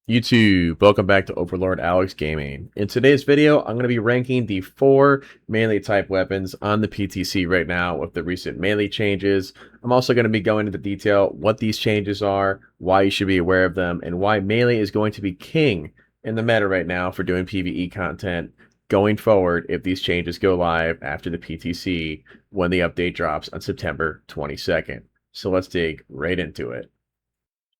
YouTube, welcome back to Overlord Alex Gaming. In today's video, I'm going to be ranking the 4 melee type weapons on the PTC right now with the recent melee changes. I'm also going to be going into detail what these changes are, why you should be aware of them, and why melee is going to be king in the meta right now for doing PvE content going forward if these changes go live after the PTC when the update drops on September 22nd. So let's dig right into it.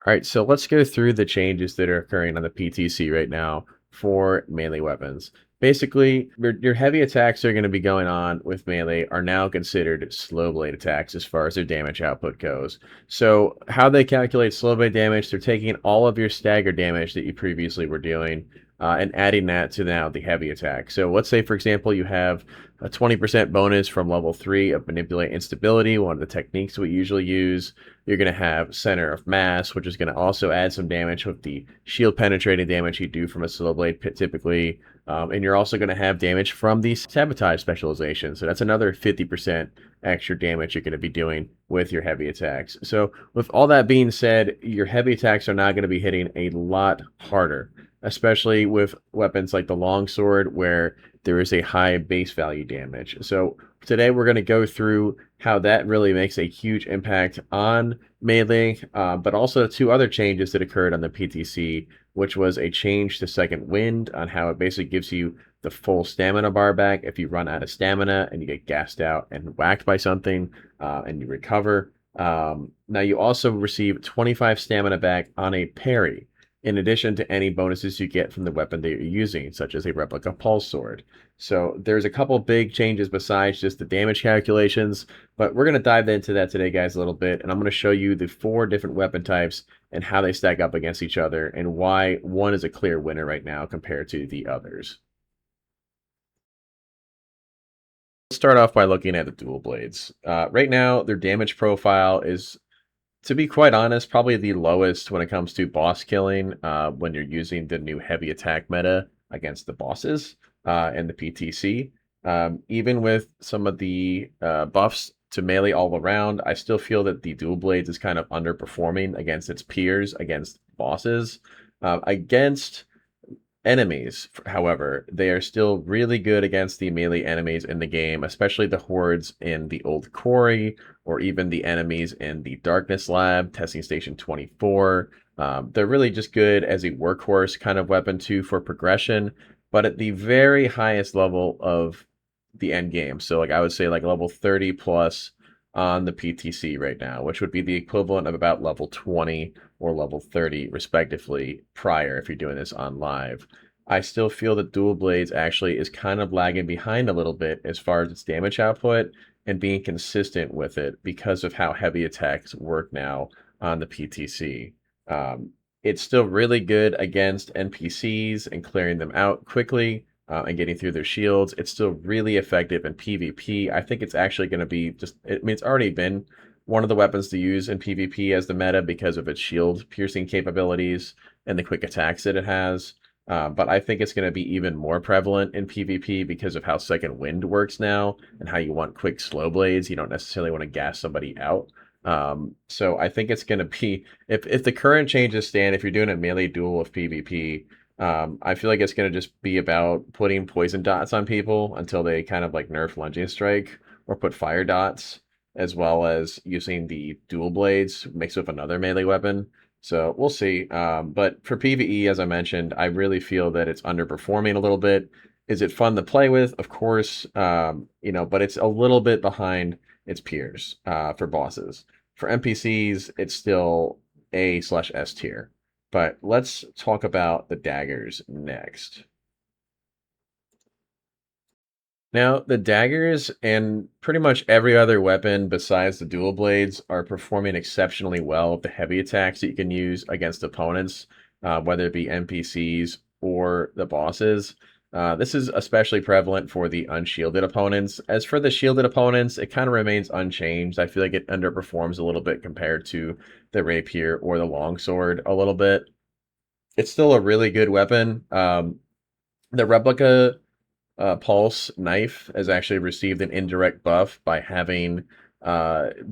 All right, so let's go through the changes that are occurring on the PTC right now for melee weapons. Basically, your heavy attacks that are going to be going on with melee are now considered slow blade attacks as far as their damage output goes. So how they calculate slow blade damage, they're taking all of your stagger damage that you previously were doing and adding that to now the heavy attack. So let's say, for example, you have a 20% bonus from level 3 of manipulate instability, one of the techniques we usually use. You're going to have center of mass, which is going to also add some damage with the shield penetrating damage you do from a slow blade pit typically. And you're also going to have damage from the sabotage specialization. So that's another 50% extra damage you're going to be doing with your heavy attacks. So with all that being said, your heavy attacks are now going to be hitting a lot harder, especially with weapons like the longsword, where there is a high base value damage. So today we're going to go through how that really makes a huge impact on melee, but also 2 other changes that occurred on the PTC, which was a change to second wind on how it basically gives you the full stamina bar back if you run out of stamina and you get gassed out and whacked by something and you recover. Now you also receive 25 stamina back on a parry, in addition to any bonuses you get from the weapon that you're using, such as a replica pulse sword. So there's a couple big changes besides just the damage calculations, but we're going to dive into that today, guys, a little bit, and I'm going to show you the 4 different weapon types and how they stack up against each other and why one is a clear winner right now compared to the others. Let's start off by looking at the dual blades. Right now, their damage profile is, to be quite honest, probably the lowest when it comes to boss killing when you're using the new heavy attack meta against the bosses and the PTC. Even with some of the buffs to melee all around, I still feel that the dual blades is kind of underperforming against its peers, against bosses. Against enemies, however, they are still really good against the melee enemies in the game, especially the hordes in the old quarry or even the enemies in the darkness lab, testing station 24. They're really just good as a workhorse kind of weapon too for progression, but at the very highest level of the end game. So like I would say like level 30 plus on the PTC right now, which would be the equivalent of about level 20 or level 30 respectively prior if you're doing this on live. I still feel that dual blades actually is kind of lagging behind a little bit as far as its damage output and being consistent with it because of how heavy attacks work now on the PTC. It's still really good against NPCs and clearing them out quickly and getting through their shields. It's still really effective in PvP. I think it's actually going to be just, I mean, it's already been one of the weapons to use in PvP as the meta because of its shield piercing capabilities and the quick attacks that it has. But I think it's going to be even more prevalent in PvP because of how Second Wind works now and how you want quick slow blades. You don't necessarily want to gas somebody out. So I think it's going to be, if the current changes stand, if you're doing a melee duel of PvP, I feel like it's going to just be about putting poison dots on people until they kind of like nerf lunging strike or put fire dots, as well as using the dual blades mixed with another melee weapon. So we'll see. But for PvE, as I mentioned, I really feel that it's underperforming a little bit. Is it fun to play with? Of course, but it's a little bit behind its peers for bosses. For NPCs, it's still A/S tier. But let's talk about the daggers next. Now, the daggers and pretty much every other weapon besides the dual blades are performing exceptionally well with the heavy attacks that you can use against opponents, whether it be NPCs or the bosses. This is especially prevalent for the unshielded opponents. As for the shielded opponents, it kind of remains unchanged. I feel like it underperforms a little bit compared to the rapier or the longsword a little bit. It's still a really good weapon. The replica pulse knife has actually received an indirect buff by having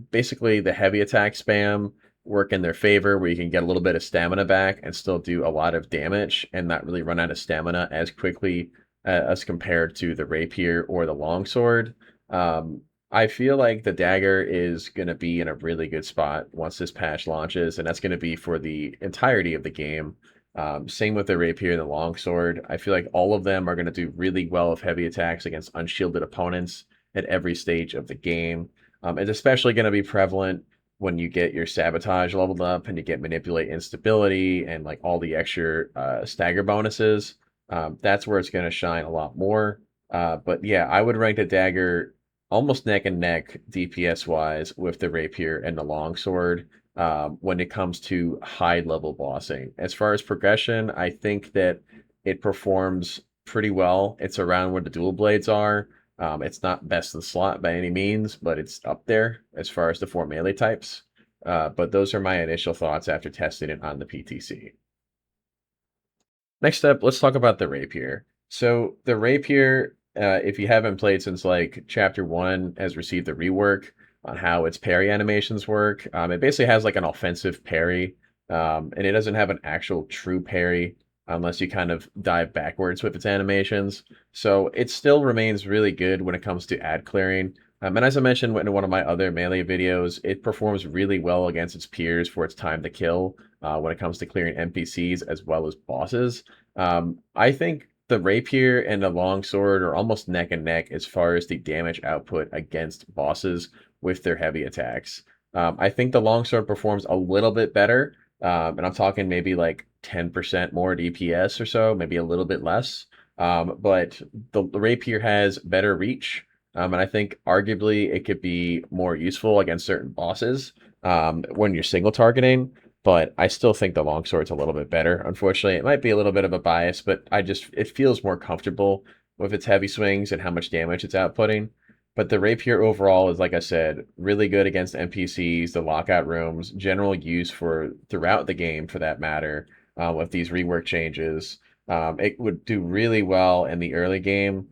basically the heavy attack spam work in their favor, where you can get a little bit of stamina back and still do a lot of damage and not really run out of stamina as quickly as compared to the rapier or the longsword. Um, I feel like the dagger is going to be in a really good spot once this patch launches, and that's going to be for the entirety of the game. Same with the rapier and the longsword. I feel like all of them are going to do really well with heavy attacks against unshielded opponents at every stage of the game. It's especially going to be prevalent when you get your sabotage leveled up and you get manipulate instability and like all the extra stagger bonuses. That's where it's going to shine a lot more. But yeah, I would rank the dagger almost neck and neck DPS wise with the rapier and the longsword when it comes to high level bossing. As far as progression, I think that it performs pretty well. It's around where the dual blades are. It's not best in slot by any means, but it's up there as far as the four melee types. But those are my initial thoughts after testing it on the PTC. Next up, let's talk about the rapier. So the rapier, if you haven't played since like chapter one, has received the rework on how its parry animations work. It basically has like an offensive parry, and it doesn't have an actual true parry unless you kind of dive backwards with its animations. So it still remains really good when it comes to ad clearing. And as I mentioned in one of my other melee videos, it performs really well against its peers for its time to kill when it comes to clearing NPCs as well as bosses. I think the rapier and the longsword are almost neck and neck as far as the damage output against bosses with their heavy attacks. I think the longsword performs a little bit better, and I'm talking maybe like 10% more DPS or so, maybe a little bit less. But the rapier has better reach, and I think arguably it could be more useful against certain bosses when you're single targeting. But I still think the longsword's a little bit better. Unfortunately, it might be a little bit of a bias, but it feels more comfortable with its heavy swings and how much damage it's outputting. But the rapier overall is, like I said, really good against NPCs, the lockout rooms, general use for throughout the game for that matter, with these rework changes. It would do really well in the early game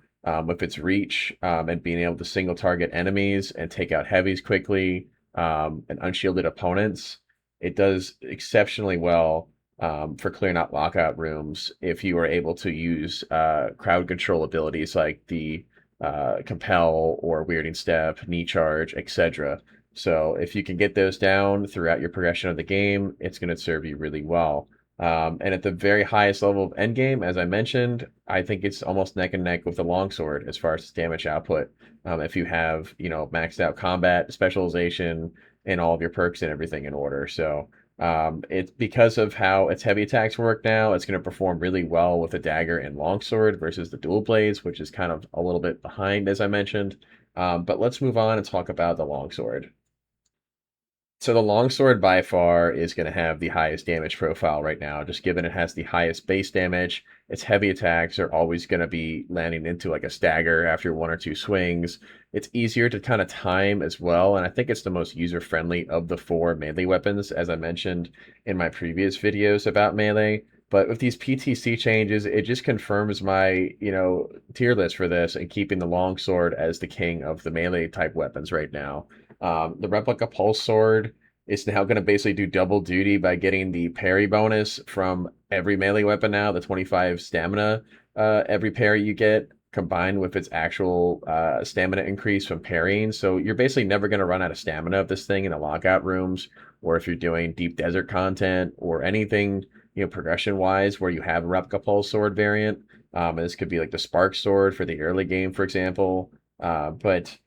with its reach and being able to single target enemies and take out heavies quickly and unshielded opponents. It does exceptionally well for clearing out lockout rooms if you are able to use crowd control abilities like the compel or weirding step, knee charge, etc. So if you can get those down throughout your progression of the game, it's going to serve you really well. And at the very highest level of endgame, as I mentioned, I think it's almost neck and neck with the longsword as far as its damage output. If you have, maxed out combat, specialization, and all of your perks and everything in order. So it's because of how its heavy attacks work now, it's going to perform really well with the dagger and longsword versus the dual blades, which is kind of a little bit behind, as I mentioned. But let's move on and talk about the longsword. So the longsword by far is going to have the highest damage profile right now, just given it has the highest base damage. Its heavy attacks are always going to be landing into like a stagger after one or two swings. It's easier to kind of time as well, and I think it's the most user-friendly of the four melee weapons, as I mentioned in my previous videos about melee. But with these PTC changes, it just confirms my, tier list for this and keeping the longsword as the king of the melee type weapons right now. The replica pulse sword is now going to basically do double duty by getting the parry bonus from every melee weapon now, the 25 stamina every parry you get, combined with its actual stamina increase from parrying. So you're basically never going to run out of stamina of this thing in the lockout rooms, or if you're doing deep desert content or anything, progression wise, where you have a replica pulse sword variant. This could be like the spark sword for the early game, for example. But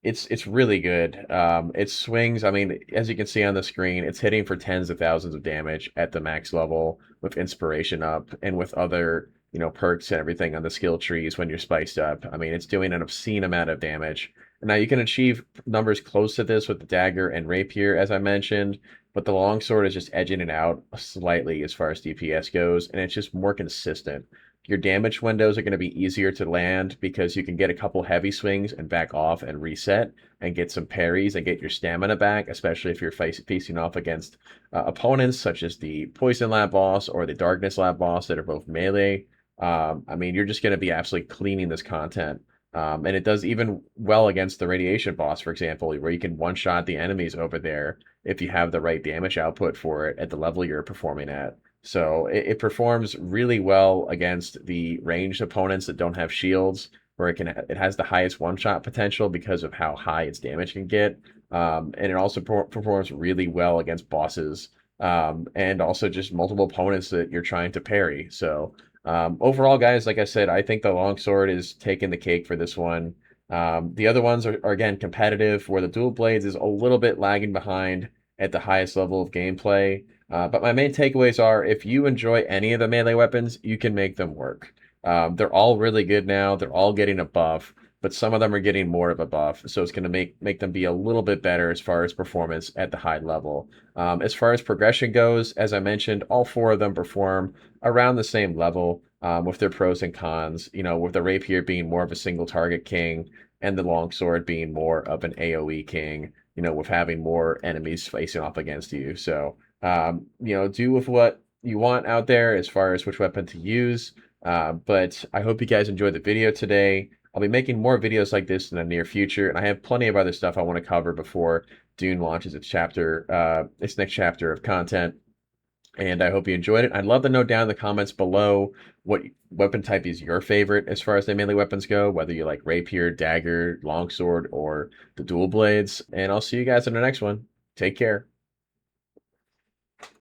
it's really good. It swings. I mean, as you can see on the screen, it's hitting for tens of thousands of damage at the max level with inspiration up and with other, perks and everything on the skill trees when you're spiced up. I mean, it's doing an obscene amount of damage. Now you can achieve numbers close to this with the dagger and rapier, as I mentioned, but the longsword is just edging it out slightly as far as DPS goes, and it's just more consistent. Your damage windows are going to be easier to land because you can get a couple heavy swings and back off and reset and get some parries and get your stamina back, especially if you're facing off against opponents such as the Poison Lab boss or the Darkness Lab boss that are both melee. I mean, you're just going to be absolutely cleaning this content. And it does even well against the Radiation boss, for example, where you can one-shot the enemies over there if you have the right damage output for it at the level you're performing at. So it performs really well against the ranged opponents that don't have shields, where it has the highest one-shot potential because of how high its damage can get. And it also performs really well against bosses, and also just multiple opponents that you're trying to parry. So overall, guys, like I said, I think the longsword is taking the cake for this one. The other ones are again competitive, where the dual blades is a little bit lagging behind at the highest level of gameplay. But my main takeaways are, if you enjoy any of the melee weapons, you can make them work. They're all really good now. They're all getting a buff, but some of them are getting more of a buff. So it's going to make them be a little bit better as far as performance at the high level. As far as progression goes, as I mentioned, all four of them perform around the same level, with their pros and cons. You know, with the rapier being more of a single target king, and the longsword being more of an AoE king. You know, with having more enemies facing off against you. So you know, do with what you want out there as far as which weapon to use. But I hope you guys enjoyed the video today. I'll be making more videos like this in the near future, and I have plenty of other stuff I want to cover before Dune launches its next chapter of content. And I hope you enjoyed it. I'd love to know down in the comments below what weapon type is your favorite as far as the melee weapons go, whether you like rapier, dagger, longsword, or the dual blades. And I'll see you guys in the next one. Take care.